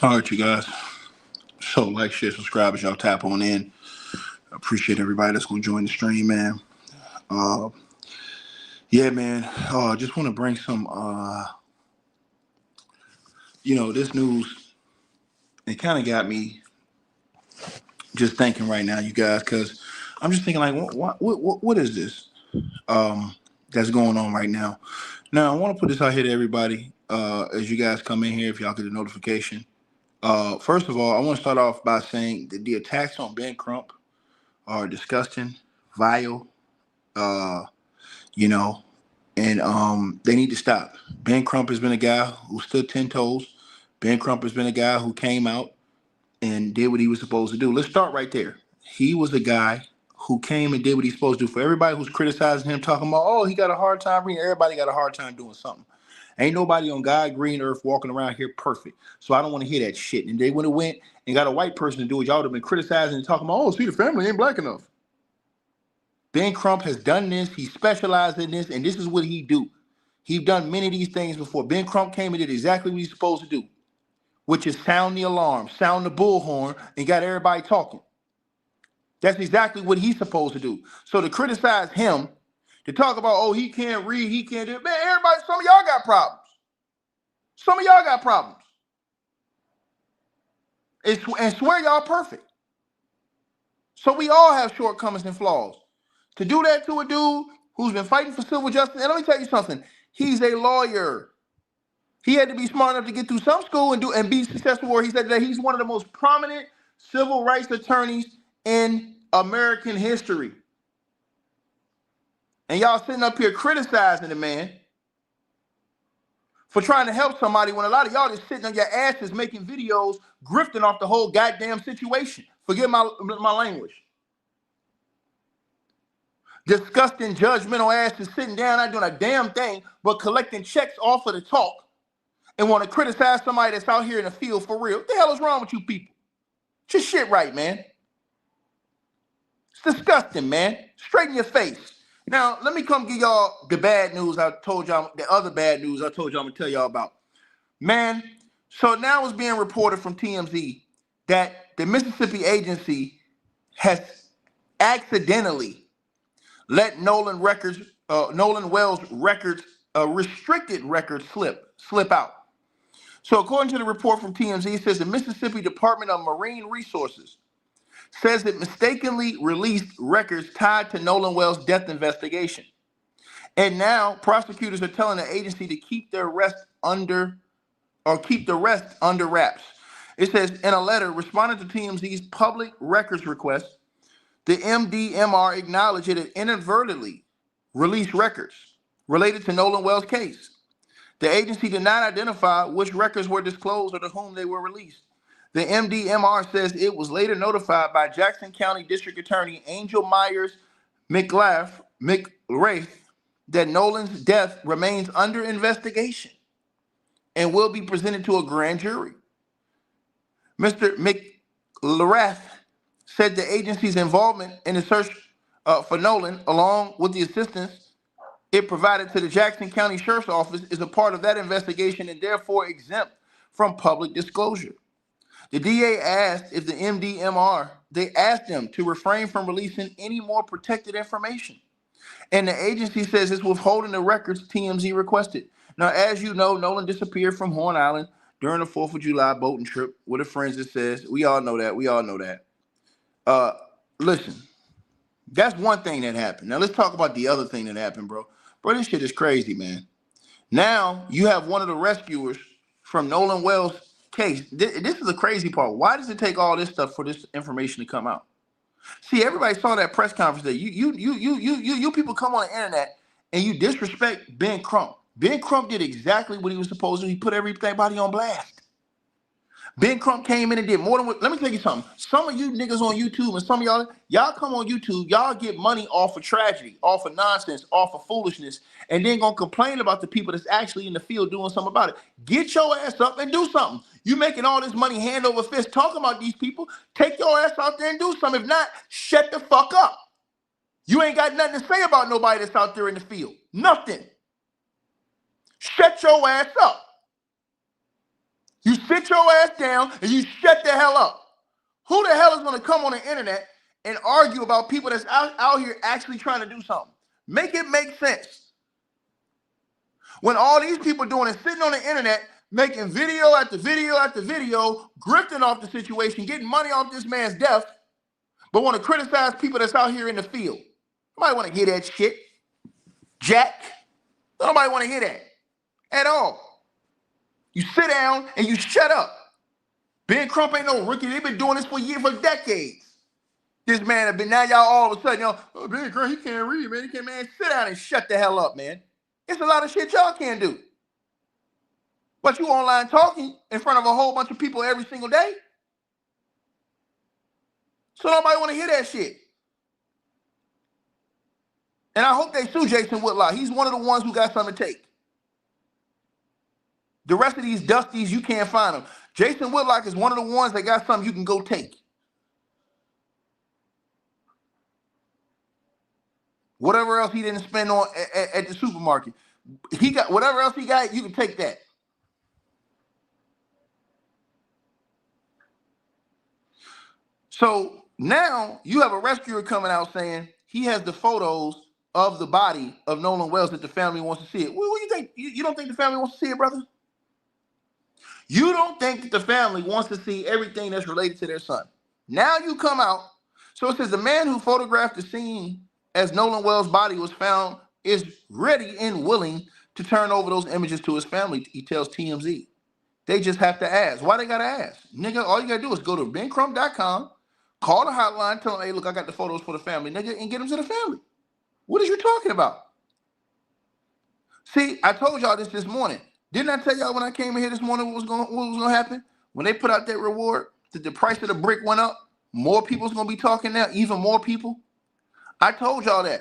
All right, you guys. So, like, share, subscribe as y'all tap on in. I appreciate everybody that's going to join the stream, man. Uh, yeah, man. Just want to bring some, this news. It kind of got me just thinking right now, you guys, because I'm just thinking, like, what is this that's going on right now? Now, I want to put this out here to everybody as you guys come in here, if y'all get a notification. First of all, I want to start off by saying that the attacks on Ben Crump are disgusting, vile, uh, you know, and they need to stop. Ben Crump has been a guy who stood 10 toes. Ben Crump has been a guy who came out and did what he was supposed to do. Let's start right there. He was a guy who came and did what he's supposed to do. For everybody who's criticizing him, talking about, oh, he got a hard time reading, everybody got a hard time doing something. Ain't nobody on God, green earth walking around here perfect. So I don't want to hear that shit. And they would have went and got a white person to do it. Y'all would have been criticizing and talking about, oh, see, the family ain't black enough. Ben Crump has done this. He specialized in this, and this is what he do. He's done many of these things before. Ben Crump came and did exactly what he's supposed to do, which is sound the alarm, sound the bullhorn, and got everybody talking. That's exactly what he's supposed to do. So to criticize him, to talk about, oh, he can't read, he can't do it. Man, everybody, some of y'all got problems. Some of y'all got problems. And swear y'all perfect. So we all have shortcomings and flaws. To do that to a dude who's been fighting for civil justice, and let me tell you something, he's a lawyer. He had to be smart enough to get through some school and be successful where he said that he's one of the most prominent civil rights attorneys in American history. And y'all sitting up here criticizing the man for trying to help somebody when a lot of y'all just sitting on your asses making videos, grifting off the whole goddamn situation. Forgive my language. Disgusting, judgmental asses sitting down, not doing a damn thing, but collecting checks off of the talk and want to criticize somebody that's out here in the field for real. What the hell is wrong with you people? Just shit right, man. It's disgusting, man. Straight in your face. Now, let me come give y'all the bad news I told y'all, the other bad news I told y'all I'm going to tell y'all about. Man, so now it's being reported from TMZ that the Mississippi agency has accidentally let Nolan Wells records, restricted records slip out. So according to the report from TMZ, it says the Mississippi Department of Marine Resources says it mistakenly released records tied to Nolan Wells' death investigation. And now prosecutors are telling the agency to keep the rest under wraps. It says in a letter responding to TMZ's public records request, the MDMR acknowledged it had inadvertently released records related to Nolan Wells' case. The agency did not identify which records were disclosed or to whom they were released. The MDMR says it was later notified by Jackson County District Attorney Angel Myers McLath that Nolan's death remains under investigation and will be presented to a grand jury. Mr. McLath said the agency's involvement in the search for Nolan, along with the assistance it provided to the Jackson County Sheriff's Office, is a part of that investigation and therefore exempt from public disclosure. The DA asked if the MDMR, they asked them to refrain from releasing any more protected information. And the agency says it's withholding the records TMZ requested. Now, as you know, Nolan disappeared from Horn Island during the 4th of July boating trip with a friend that says, we all know that. Listen, that's one thing that happened. Now, let's talk about the other thing that happened, bro. Bro, this shit is crazy, man. Now, you have one of the rescuers from Nolan Wells' case. This is the crazy part. Why does it take all this stuff for this information to come out? See, everybody saw that press conference that you people come on the internet and you disrespect Ben Crump. Ben Crump did exactly what he was supposed to. He put everybody on blast. Ben Crump came in and did more than what. Let me tell you something. Some of you niggas on YouTube and some of y'all come on YouTube, y'all get money off of tragedy, off of nonsense, off of foolishness, and then gonna complain about the people that's actually in the field doing something about it. Get your ass up and do something. You making all this money hand over fist talking about these people. Take your ass out there and do something. If not, shut the fuck up. You ain't got nothing to say about nobody that's out there in the field. Nothing. Shut your ass up. You sit your ass down and you shut the hell up. Who the hell is going to come on the internet and argue about people that's out here actually trying to do something? Make it make sense. When all these people doing is sitting on the internet, making video after video after video, grifting off the situation, getting money off this man's death, but want to criticize people that's out here in the field. Nobody want to hear that shit. Jack. Nobody want to hear that at all. You sit down and you shut up. Ben Crump ain't no rookie. They've been doing this for years, for decades. This man have been, now y'all all of a sudden, oh, Ben Crump, he can't read, man. He can't, man. Sit down and shut the hell up, man. It's a lot of shit y'all can't do. But you online talking in front of a whole bunch of people every single day. So nobody want to hear that shit. And I hope they sue Jason Whitlock. He's one of the ones who got something to take. The rest of these dusties, you can't find them. Jason Whitlock is one of the ones that got something you can go take. Whatever else he didn't spend on at the supermarket. He got whatever else he got, you can take that. So now you have a rescuer coming out saying he has the photos of the body of Nolan Wells that the family wants to see it. What do you think? You don't think the family wants to see it, brother? You don't think that the family wants to see everything that's related to their son. Now you come out. So it says the man who photographed the scene as Nolan Wells' body was found is ready and willing to turn over those images to his family, he tells TMZ. They just have to ask. Why they got to ask? Nigga, all you got to do is go to bencrump.com, call the hotline, tell them, hey, look, I got the photos for the family, nigga, and get them to the family. What are you talking about? See, I told y'all this morning. Didn't I tell y'all when I came in here this morning what was going to happen? When they put out that reward, that the price of the brick went up, more people's going to be talking now, even more people. I told y'all that.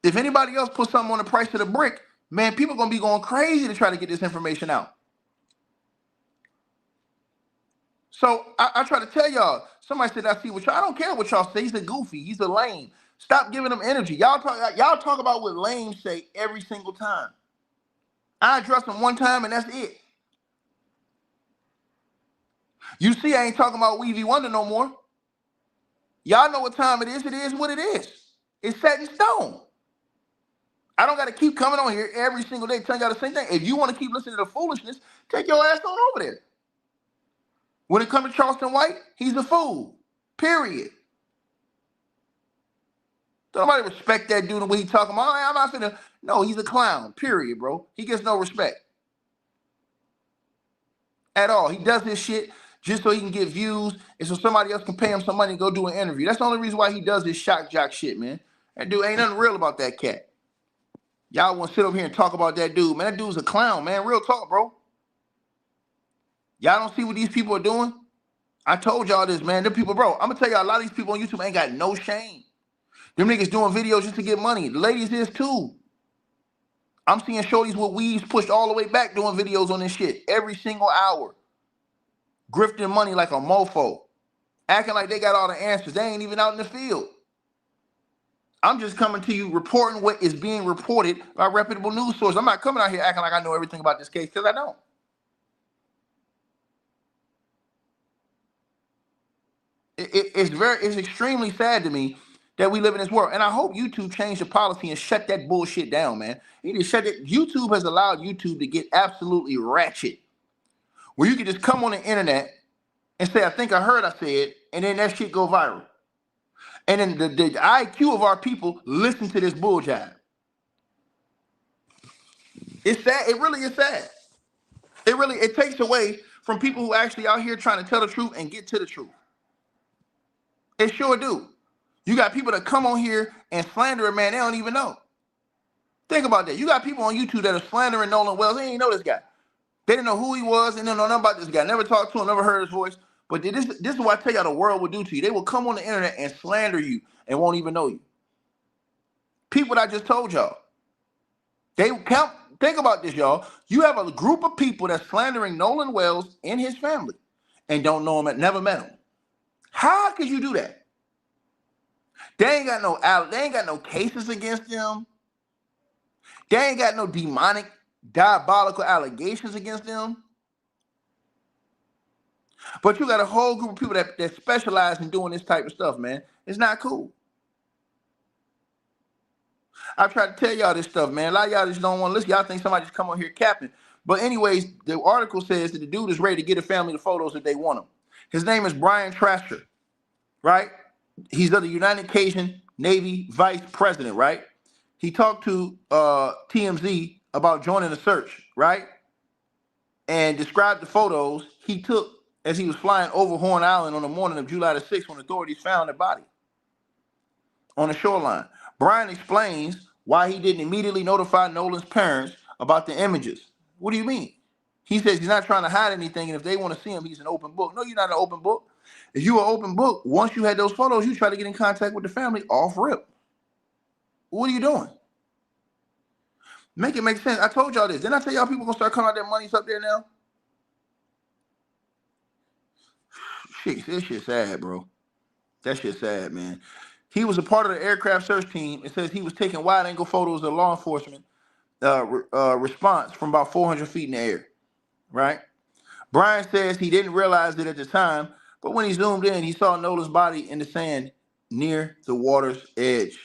If anybody else put something on the price of the brick, man, people are going to be going crazy to try to get this information out. So I try to tell y'all, somebody said, I see what y'all, I don't care what y'all say. He's a goofy. He's a lame. Stop giving him energy. Y'all talk about what lame say every single time. I address them one time and that's it. You see, I ain't talking about Weezy Wonder no more. Y'all know what time it is. It is what it is. It's set in stone. I don't got to keep coming on here every single day telling y'all the same thing. If you want to keep listening to the foolishness, take your ass on over there. When it comes to Charleston White, he's a fool. Period. Don't nobody respect that dude the way he talking about. I'm not finna. No, he's a clown. Period, bro. He gets no respect at all. He does this shit just so he can get views and so somebody else can pay him some money and go do an interview. That's the only reason why he does this shock jock shit, man. That dude ain't nothing real about that cat. Y'all want to sit over here and talk about that dude, man. That dude's a clown, man. Real talk, bro. Y'all don't see what these people are doing? I told y'all this, man. Them people, bro, I'm going to tell y'all, a lot of these people on YouTube ain't got no shame. Them niggas doing videos just to get money. The ladies is too. I'm seeing shorties with weaves pushed all the way back doing videos on this shit every single hour. Grifting money like a mofo. Acting like they got all the answers. They ain't even out in the field. I'm just coming to you reporting what is being reported by reputable news sources. I'm not coming out here acting like I know everything about this case because I don't. It's extremely sad to me that we live in this world. And I hope YouTube changed the policy and shut that bullshit down, man. You need to shut it. YouTube has allowed YouTube to get absolutely ratchet. Where you can just come on the internet and say, I think I heard I said, and then that shit go viral. And then the IQ of our people listen to this bull jive. It's sad. It really is sad. It takes away from people who actually out here trying to tell the truth and get to the truth. It sure do. You got people that come on here and slander a man they don't even know. Think about that. You got people on YouTube that are slandering Nolan Wells. They didn't even know this guy. They didn't know who he was. They didn't know nothing about this guy. Never talked to him, never heard his voice. But this is what I tell y'all the world will do to you. They will come on the internet and slander you and won't even know you. People that I just told y'all. Think about this, y'all. You have a group of people that's slandering Nolan Wells and his family and don't know him and never met him. How could you do that? They ain't got no cases against them. They ain't got no demonic, diabolical allegations against them. But you got a whole group of people that specialize in doing this type of stuff, man. It's not cool. I try to tell y'all this stuff, man. A lot of y'all just don't want to listen. Y'all think somebody just come on here capping. But anyways, the article says that the dude is ready to get a family the photos if they want them. His name is Brian Trasher, right? He's of the United Cajun Navy Vice President, right? He talked to TMZ about joining the search, right? And described the photos he took as he was flying over Horn Island on the morning of July the 6th when authorities found the body on the shoreline. Brian explains why he didn't immediately notify Nolan's parents about the images. What do you mean? He says he's not trying to hide anything, and if they want to see him, he's an open book. No, you're not an open book. If you were an open book, once you had those photos, you try to get in contact with the family off rip. What are you doing? Make it make sense. I told y'all this. Didn't I tell y'all people gonna start coming out their money's up there now? Shit, this shit's sad, bro. That shit's sad, man. He was a part of the aircraft search team. It says he was taking wide-angle photos of law enforcement response from about 400 feet in the air, right? Brian says he didn't realize it at the time, but when he zoomed in, he saw Nolan's body in the sand near the water's edge.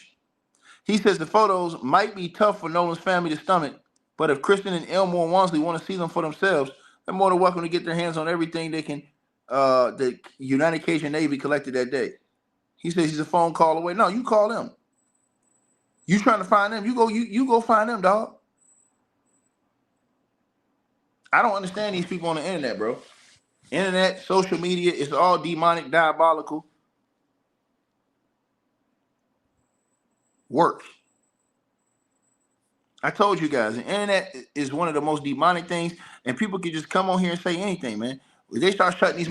He says the photos might be tough for Nolan's family to stomach, but if Kristen and Elmore Wansley want to see them for themselves, they're more than welcome to get their hands on everything they can. The United Cajun Navy collected that day. He says he's a phone call away. No, you call them. You trying to find them? You go find them, dog. I don't understand these people on the internet, bro. Internet, social media, it's all demonic, diabolical. Works. I told you guys, the internet is one of the most demonic things, and people can just come on here and say anything, man. If they start shutting these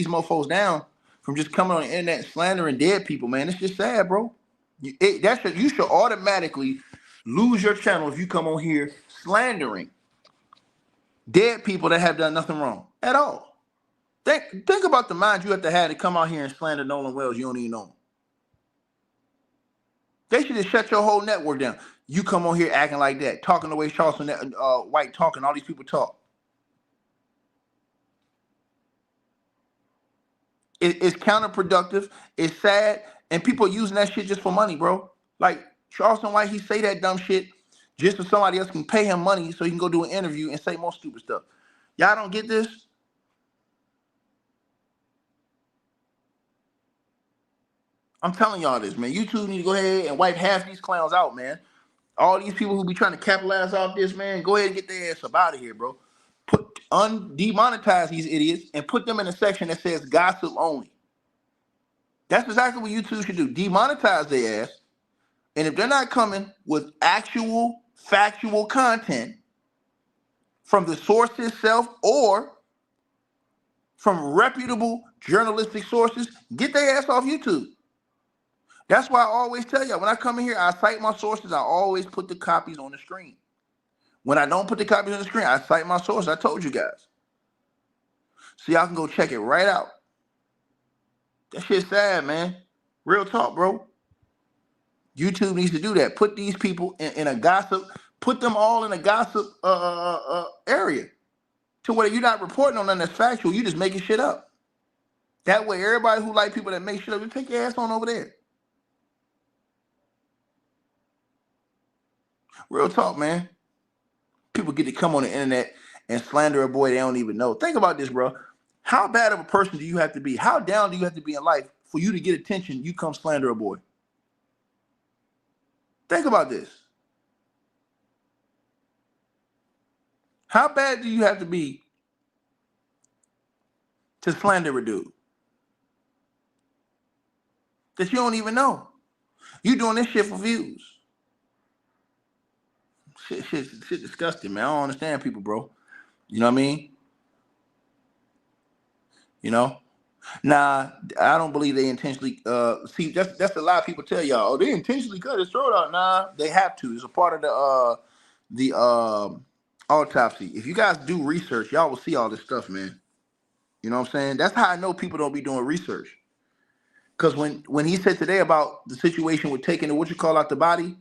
mofos down from just coming on the internet and slandering dead people, man, it's just sad, bro. You should automatically lose your channel if you come on here slandering dead people that have done nothing wrong at all. Think about the mind you have to come out here and slander Nolan Wells. You don't even know him. They should just shut your whole network down. You come on here acting like that, talking the way Charleston White talking, all these people talk. It's counterproductive. It's sad, and people are using that shit just for money, bro. Like Charleston White, he say that dumb shit just so somebody else can pay him money so he can go do an interview and say more stupid stuff. Y'all don't get this? I'm telling y'all this, man. YouTube need to go ahead and wipe half these clowns out, man. All these people who be trying to capitalize off this, man, go ahead and get their ass up out of here, bro. Demonetize these idiots and put them in a section that says gossip only. That's exactly what YouTube should do. Demonetize their ass. And if they're not coming with actual factual content from the source itself or from reputable journalistic sources, get their ass off YouTube. That's why I always tell y'all, when I come in here, I cite my sources. I always put the copies on the screen. When I don't put the copies on the screen, I cite my sources. I told you guys. So y'all can go check it right out. That shit's sad, man. Real talk, bro. YouTube needs to do that. Put these people in a gossip, put them all in a gossip area to where you're not reporting on nothing that's factual. You just making shit up. That way, everybody who like people that make shit up, you take your ass on over there. Real talk, man. People get to come on the internet and slander a boy they don't even know. Think about this, bro. How bad of a person do you have to be? How down do you have to be in life for you to get attention? You come slander a boy. Think about this. How bad do you have to be to slander a dude that you don't even know? You doing this shit for views. Shit disgusting, man. I don't understand people, bro. You know what I mean? You know? Nah, I don't believe they intentionally see that's a lot of people tell y'all, oh, they intentionally cut his throat out. Nah, they have to. It's a part of the autopsy. If you guys do research, y'all will see all this stuff, man. You know what I'm saying? That's how I know people don't be doing research. Because when he said today about the situation with taking the out the body,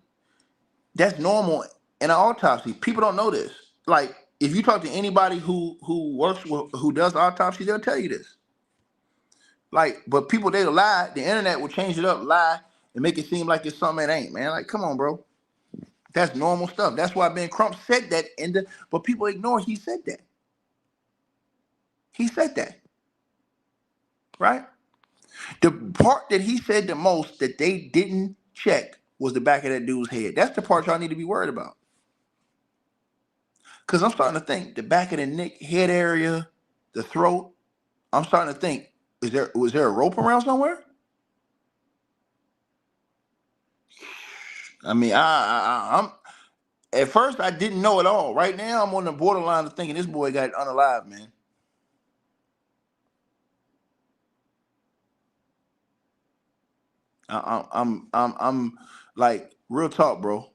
that's normal in an autopsy. People don't know this. Like, if you talk to anybody who works with, who does autopsy, they'll tell you this. Like, but people, they'll lie. The internet will change it up, lie, and make it seem like it's something it ain't, man. Like, come on, bro. That's normal stuff. That's why Ben Crump said that but people ignore he said that. He said that. Right? The part that he said the most that they didn't check was the back of that dude's head. That's the part y'all need to be worried about. Because I'm starting to think the back of the neck, head area, the throat, I'm starting to think, was there a rope around somewhere? I mean, I'm at first I didn't know at all. Right now I'm on the borderline of thinking this boy got unalive, man. I'm like real talk, bro.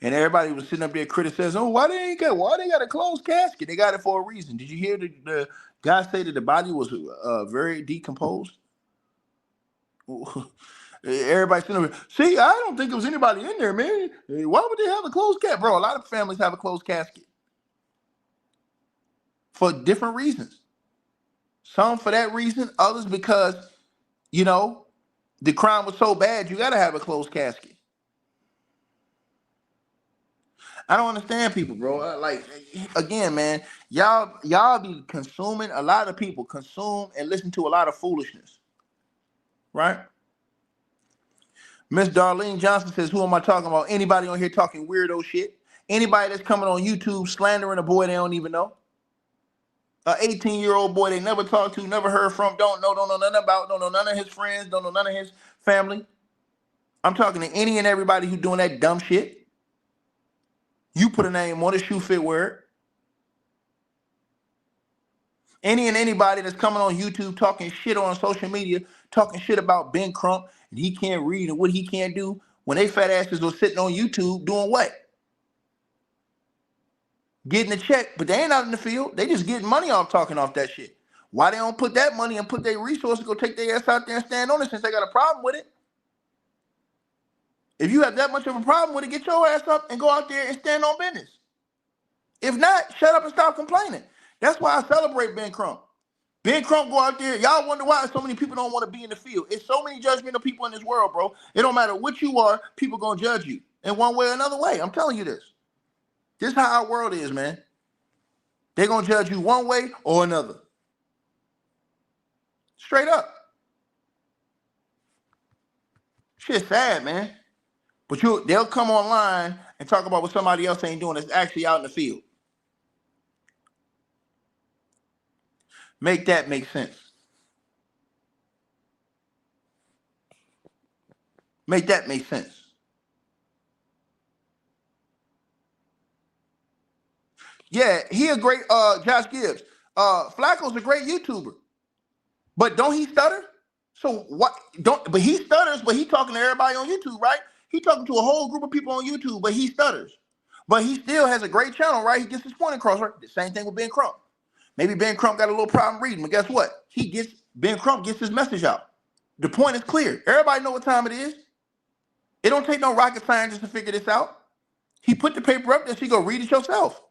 And everybody was sitting up there criticizing, oh, why they got a closed casket? They got it for a reason. Did you hear the guy say that the body was very decomposed? Everybody sitting there, see, I don't think there was anybody in there, man. Why would they have a closed casket? Bro, a lot of families have a closed casket for different reasons. Some for that reason, others because, you know, the crime was so bad, you got to have a closed casket. I don't understand people, bro. Like, again, man, y'all be consuming. A lot of people consume and listen to a lot of foolishness, right? Miss Darlene Johnson says, who am I talking about? Anybody on here talking weirdo shit? Anybody that's coming on YouTube slandering a boy they don't even know? An 18-year-old boy they never talked to, never heard from, don't know nothing about, don't know none of his friends, don't know none of his family. I'm talking to any and everybody who doing that dumb shit. You put a name on a shoe fit word. Any and anybody that's coming on YouTube talking shit on social media, talking shit about Ben Crump and he can't read and what he can't do, when they fat asses were sitting on YouTube doing what? Getting a check, but they ain't out in the field. They just getting money off talking off that shit. Why they don't put that money and put their resources, go take their ass out there and stand on it since they got a problem with it? If you have that much of a problem with it, get your ass up and go out there and stand on business. If not, shut up and stop complaining. That's why I celebrate Ben Crump. Ben Crump go out there. Y'all wonder why so many people don't want to be in the field. It's so many judgmental people in this world, bro. It don't matter what you are, people gonna judge you in one way or another way. I'm telling you this. This is how our world is, man. They're gonna judge you one way or another. Straight up. Shit's sad, man. But they'll come online and talk about what somebody else ain't doing that's actually out in the field. Make that make sense. Make that make sense. Yeah, he a great Josh Gibbs. Flacco's a great YouTuber. But don't he stutter? So what don't but he stutters, but he talking to everybody on YouTube, right? He talking to a whole group of people on YouTube, but he stutters. But he still has a great channel, right? He gets his point across, right? The same thing with Ben Crump. Maybe Ben Crump got a little problem reading, but guess what? Ben Crump gets his message out. The point is clear. Everybody know what time it is. It don't take no rocket scientist to figure this out. He put the paper up there, so you go read it yourself.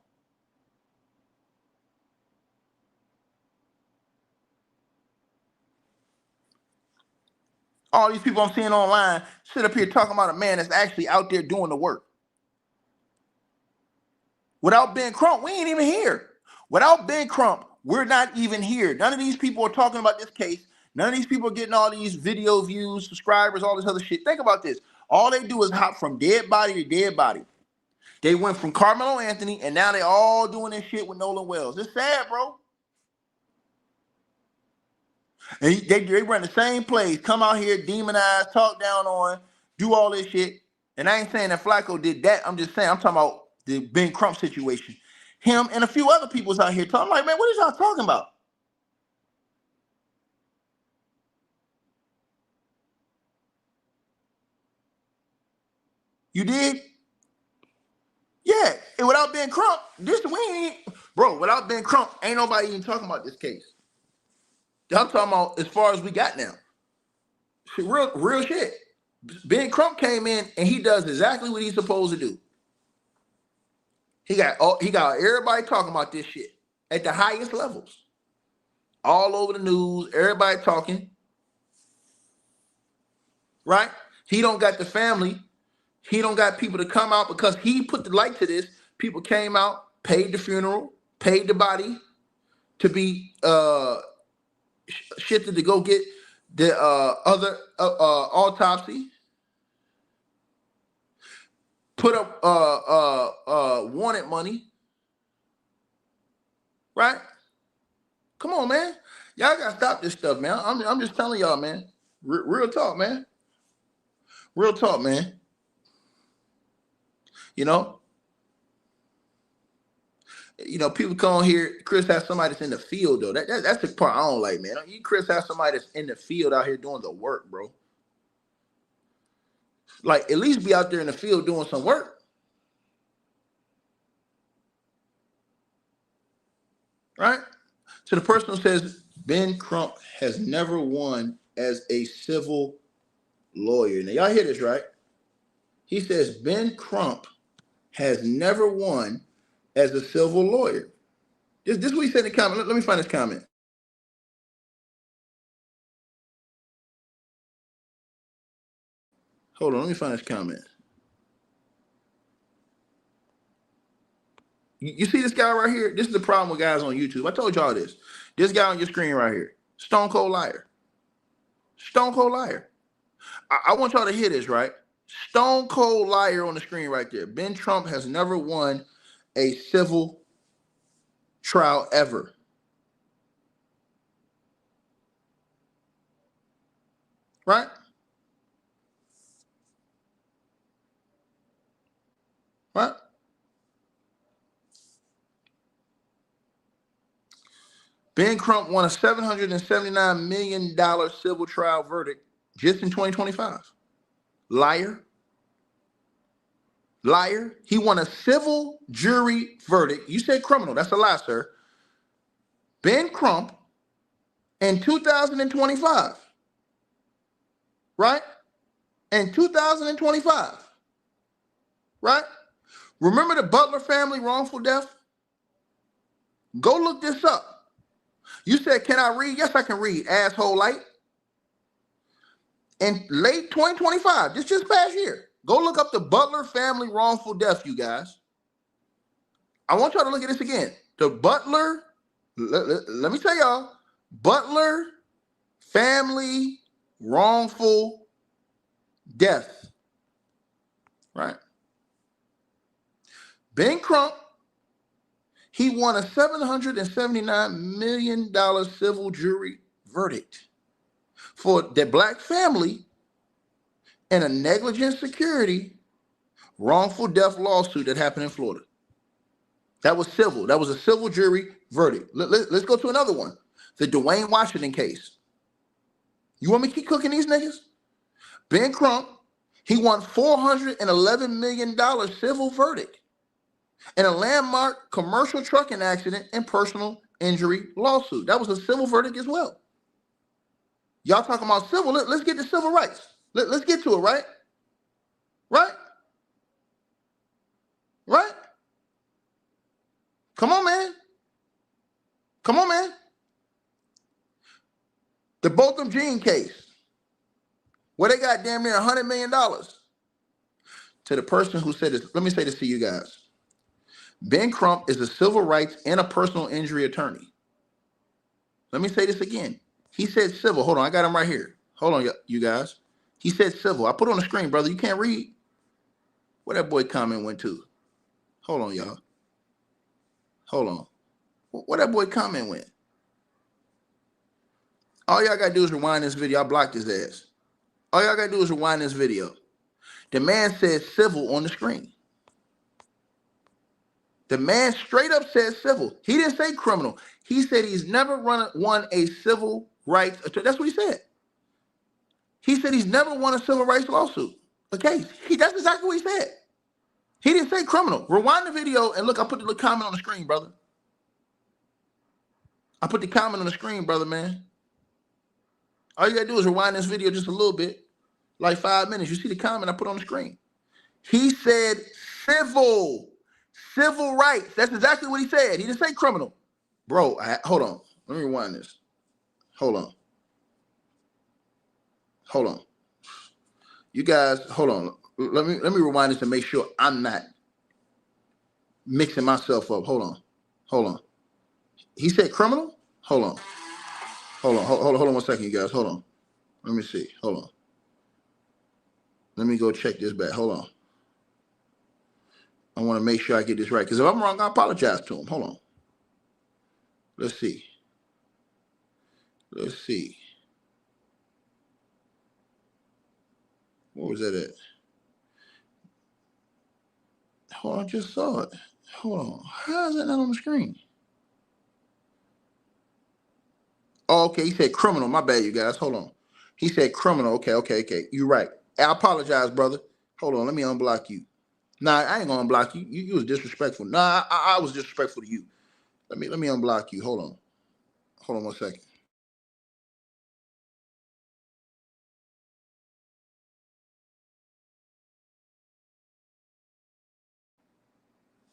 All these people I'm seeing online sit up here talking about a man that's actually out there doing the work. Without Ben Crump, we ain't even here. Without Ben Crump, we're not even here. None of these people are talking about this case. None of these people are getting all these video views, subscribers, all this other shit. Think about this. All they do is hop from dead body to dead body. They went from Carmelo Anthony, and now they all doing this shit with Nolan Wells. It's sad, bro. And they run the same plays, come out here, demonize, talk down on, do all this shit. And I ain't saying that Flacco did that. I'm just saying, I'm talking about the Ben Crump situation. Him and a few other people's out here talking. I'm like, man, what is y'all talking about? You did? Yeah. And without Ben Crump, without Ben Crump, ain't nobody even talking about this case. I'm talking about as far as we got now. Real shit. Ben Crump came in and he does exactly what he's supposed to do. He got everybody talking about this shit at the highest levels, all over the news. Everybody talking, right? He don't got the family. He don't got people to come out because he put the light to this. People came out, paid the funeral, paid the body to be shifted to go get the other autopsy. Put up wanted money, right? Come on, man. Y'all gotta stop this stuff, man. I'm just telling y'all, man. Real talk, man. Real talk, man. You know, people come on here. Chris has somebody that's in the field though. That's the part I don't like, man. Chris has somebody that's in the field out here doing the work, bro. Like, at least be out there in the field doing some work, right? So the person who says Ben Crump has never won as a civil lawyer. Now, y'all hear this, right? He says Ben Crump has never won as a civil lawyer. This is what he said in the comment. Let me find this comment. Hold on, let me find this comment. You see this guy right here? This is the problem with guys on YouTube. I told y'all this. This guy on your screen right here. Stone cold liar. Stone cold liar. I want y'all to hear this, right? Stone cold liar on the screen right there. Ben Crump has never won a civil trial ever. Right? Right? Ben Crump won a $779 million civil trial verdict just in 2025. Liar. Liar. He won a civil jury verdict. You said criminal. That's a lie, sir. Ben Crump in 2025. Right? In 2025. Right? Remember the Butler family wrongful death? Go look this up. You said, can I read? Yes, I can read. Asshole light. In late 2025, this just past year, go look up the Butler family wrongful death, you guys. I want y'all to look at this again. The Butler, let me tell y'all, Butler family wrongful death. Right? Ben Crump, he won a $779 million civil jury verdict for the black family in a negligent security wrongful death lawsuit that happened in Florida. That was civil. That was a civil jury verdict. Let's go to another one. The Dwayne Washington case. You want me to keep cooking these niggas? Ben Crump, he won $411 million civil verdict in a landmark commercial trucking accident and personal injury lawsuit. That was a civil verdict as well. Y'all talking about civil. Let's get to civil rights. Let's get to it, right? Right? Right? Come on, man. Come on, man. The Botham Jean case, where they got damn near $100 million. To the person who said this, let me say this to you guys. Ben Crump is a civil rights and a personal injury attorney. Let me say this again. He said civil. Hold on, I got him right here. Hold on, you guys. He said civil. I put it on the screen, brother. You can't read. Where that boy comment went to? Hold on, y'all. Hold on. Where that boy comment went? All y'all got to do is rewind this video. I blocked his ass. All y'all got to do is rewind this video. The man said civil on the screen. The man straight up said civil. He didn't say criminal. He said he's never won a civil rights. That's what he said. He said he's never won a civil rights lawsuit. Okay, that's exactly what he said. He didn't say criminal. Rewind the video and look. I put the little comment on the screen, brother. I put the comment on the screen, brother, man. All you gotta do is rewind this video just a little bit, like 5 minutes. You see the comment I put on the screen. He said civil. Civil rights. That's exactly what he said. He didn't say criminal. Bro, hold on. Let me rewind this. Hold on. Hold on. You guys, hold on. Let me rewind this to make sure I'm not mixing myself up. Hold on. Hold on. He said criminal? Hold on. Hold on 1 second, you guys. Hold on. Let me see. Hold on. Let me go check this back. Hold on. I want to make sure I get this right. Because if I'm wrong, I apologize to him. Hold on. Let's see. Let's see. What was that at? Hold on, I just saw it. Hold on. How is that not on the screen? Oh, okay. He said criminal. My bad, you guys. Hold on. He said criminal. Okay. You're right. I apologize, brother. Hold on. Let me unblock you. Nah, I ain't gonna unblock you. You was disrespectful. Nah, I was disrespectful to you. Let me unblock you. Hold on. Hold on 1 second.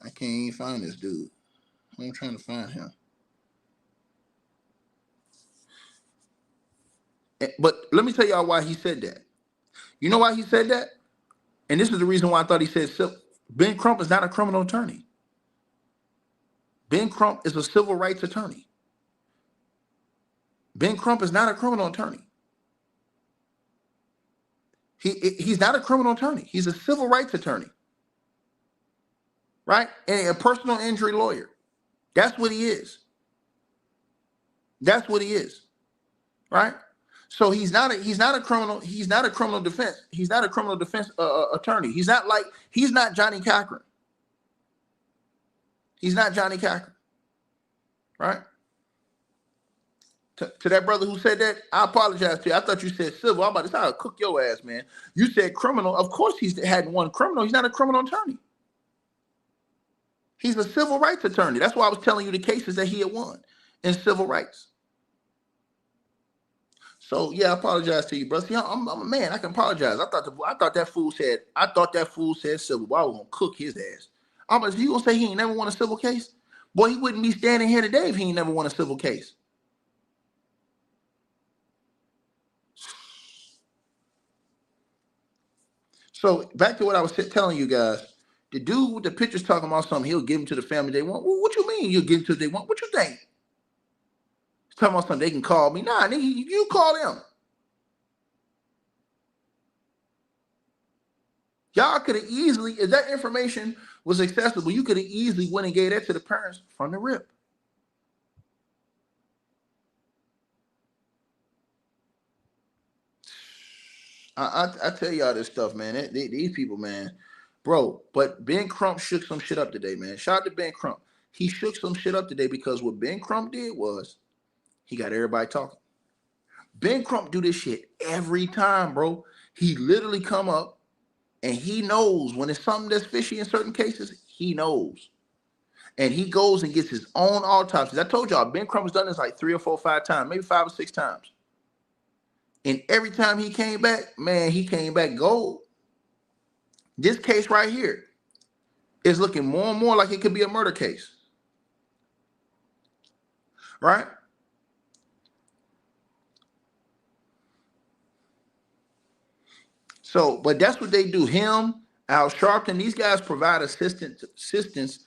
I can't even find this dude. I'm trying to find him. But let me tell y'all why he said that. You know why he said that? And this is the reason why I thought he said Ben Crump is not a criminal attorney. Ben Crump is a civil rights attorney. Ben Crump is not a criminal attorney. He's not a criminal attorney. He's a civil rights attorney. Right? And a personal injury lawyer. That's what he is. That's what he is. Right? So he's not a criminal defense. He's not a criminal defense attorney. He's not Johnny Cochran. He's not Johnny Cochran. Right? To that brother who said that, I apologize to you. I thought you said civil. I'm about to say, I'll cook your ass, man. You said criminal. Of course he's hadn't won criminal. He's not a criminal attorney. He's a civil rights attorney. That's why I was telling you the cases that he had won in civil rights. So yeah, I apologize to you, brother. See, I'm a man. I can apologize. I thought that fool said civil. Well, I was gonna cook his ass. You gonna say he ain't never won a civil case? Boy, he wouldn't be standing here today if he ain't never won a civil case. So back to what I was telling you guys. The dude with the pictures talking about something, he'll give them to the family they want. Well, what you mean you'll give them to they want? What you think? He's talking about something they can call me. Nah, nigga, you call them. Y'all could have easily, if that information was accessible, you could have easily went and gave that to the parents from the rip. I tell y'all this stuff, man. These people, man. Bro, but Ben Crump shook some shit up today, man. Shout out to Ben Crump. He shook some shit up today because what Ben Crump did was he got everybody talking. Ben Crump do this shit every time, bro. He literally come up and he knows when it's something that's fishy in certain cases, he knows. And he goes and gets his own autopsies. I told y'all, Ben Crump has done this like 3 or 4 or 5 times, maybe 5 or 6 times. And every time he came back, man, he came back gold. This case right here is looking more and more like it could be a murder case. Right? So, but that's what they do. Him, Al Sharpton, these guys provide assistance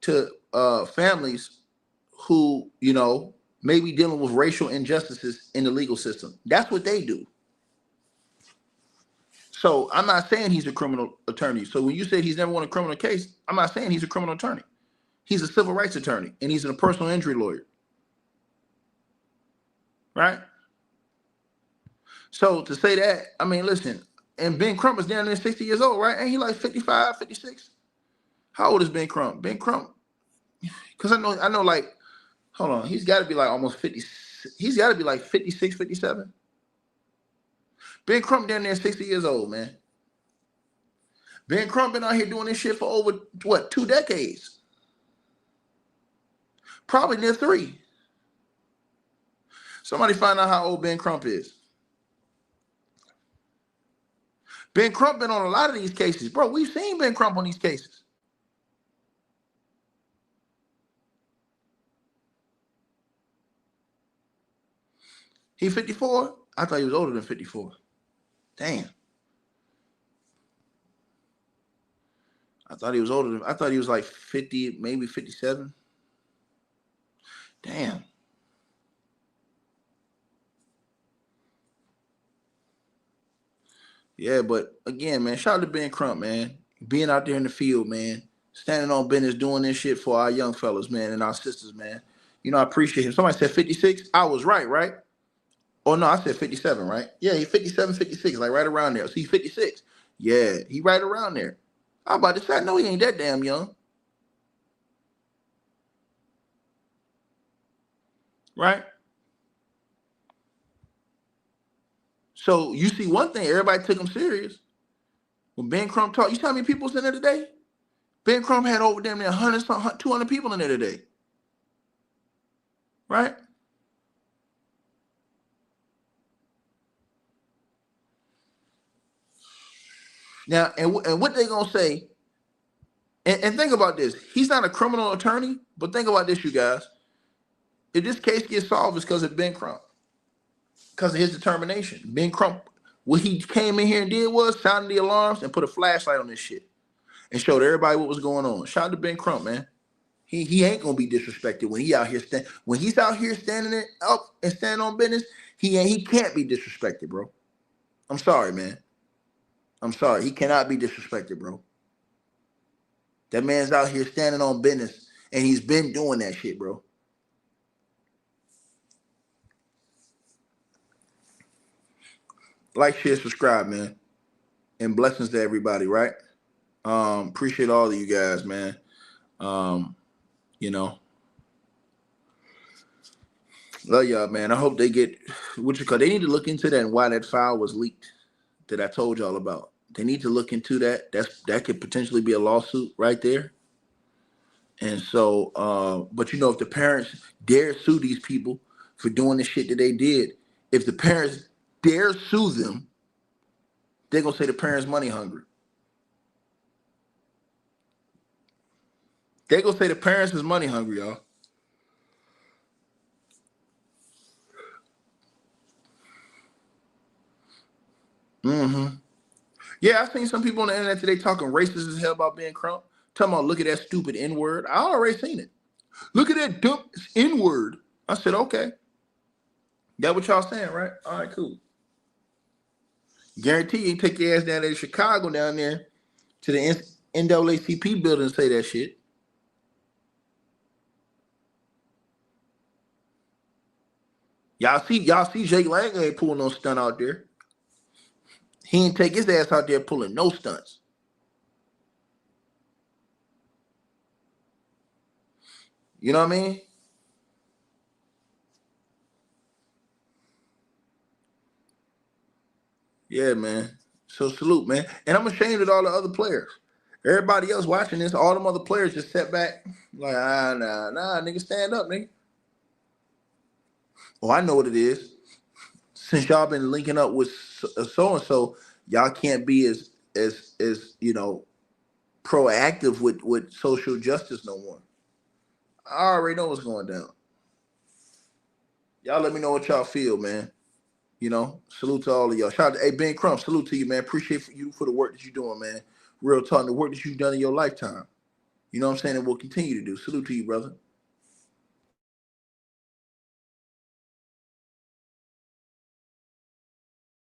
to families who, may be dealing with racial injustices in the legal system. That's what they do. So I'm not saying he's a criminal attorney. So when you said he's never won a criminal case, I'm not saying he's a criminal attorney. He's a civil rights attorney, and he's a personal injury lawyer. Right? So to say that, I mean, listen, and Ben Crump is down there 60 years old, right? Ain't he like 55, 56? How old is Ben Crump? Ben Crump, because I know like, hold on, he's got to be like almost 50. He's got to be like 56, 57. Ben Crump down there 60 years old, man. Ben Crump been out here doing this shit for over, 2 decades? Probably near 3. Somebody find out how old Ben Crump is. Ben Crump been on a lot of these cases. Bro, we've seen Ben Crump on these cases. He 54? I thought he was older than 54. Damn. I thought he was older than, I thought he was like 50, maybe 57. Damn. Yeah, but again, man, shout out to Ben Crump, man. Being out there in the field, man. Standing on business, doing this shit for our young fellas, man, and our sisters, man. You know, I appreciate him. Somebody said 56. I was right, right? Oh, no, I said 57, right? Yeah, he's 57, 56, like right around there. So he's 56. Yeah, he right around there. I'm about to say, I know he ain't that damn young, right? So you see one thing, everybody took him serious. When Ben Crump talked, you see how many people was in there today? Ben Crump had over damn near 100, 200 people in there today, right? Now, and what they gonna say? And think about this. He's not a criminal attorney, but think about this, you guys. If this case gets solved, it's because of Ben Crump, because of his determination. Ben Crump, what he came in here and did was sounded the alarms and put a flashlight on this shit and showed everybody what was going on. Shout out to Ben Crump, man. He ain't gonna be disrespected when he out here when he's out here standing it up and standing on business. He can't be disrespected, bro. I'm sorry, man. I'm sorry. He cannot be disrespected, bro. That man's out here standing on business, and he's been doing that shit, bro. Like, share, subscribe, man. And blessings to everybody, right? Appreciate all of you guys, man. You know, love y'all, man. I hope they get what you call. They need to look into that and why that file was leaked that I told y'all about. They need to look into that. That could potentially be a lawsuit right there. And so, but you know, if the parents dare sue these people for doing the shit that they did, if the parents dare sue them, they're gonna say the parents money hungry. They're gonna say the parents is money hungry, y'all. Mm-hmm. Yeah, I've seen some people on the internet today talking racist as hell about Ben Crump. Talking about, look at that stupid N-word. I already seen it. Look at that dumb N-word. I said, okay. That what y'all saying, right? All right, cool. Guarantee you take your ass down there to Chicago down there to the NAACP building and say that shit. Y'all see Jake Lang ain't pulling no stunt out there. He ain't take his ass out there pulling no stunts. You know what I mean? Yeah, man. So salute, man. And I'm ashamed of all the other players. Everybody else watching this, all them other players just sat back like, nah, nigga, stand up, nigga. Oh, I know what it is. Since y'all been linking up with so and so, y'all can't be as you know proactive with social justice no more. I already know what's going down. Y'all let me know what y'all feel, man. You know, salute to all of y'all. Shout out to Ben Crump. Salute to you, man. Appreciate you for the work that you're doing, man. Real talk, the work that you've done in your lifetime. You know what I'm saying? And will continue to do. Salute to you, brother.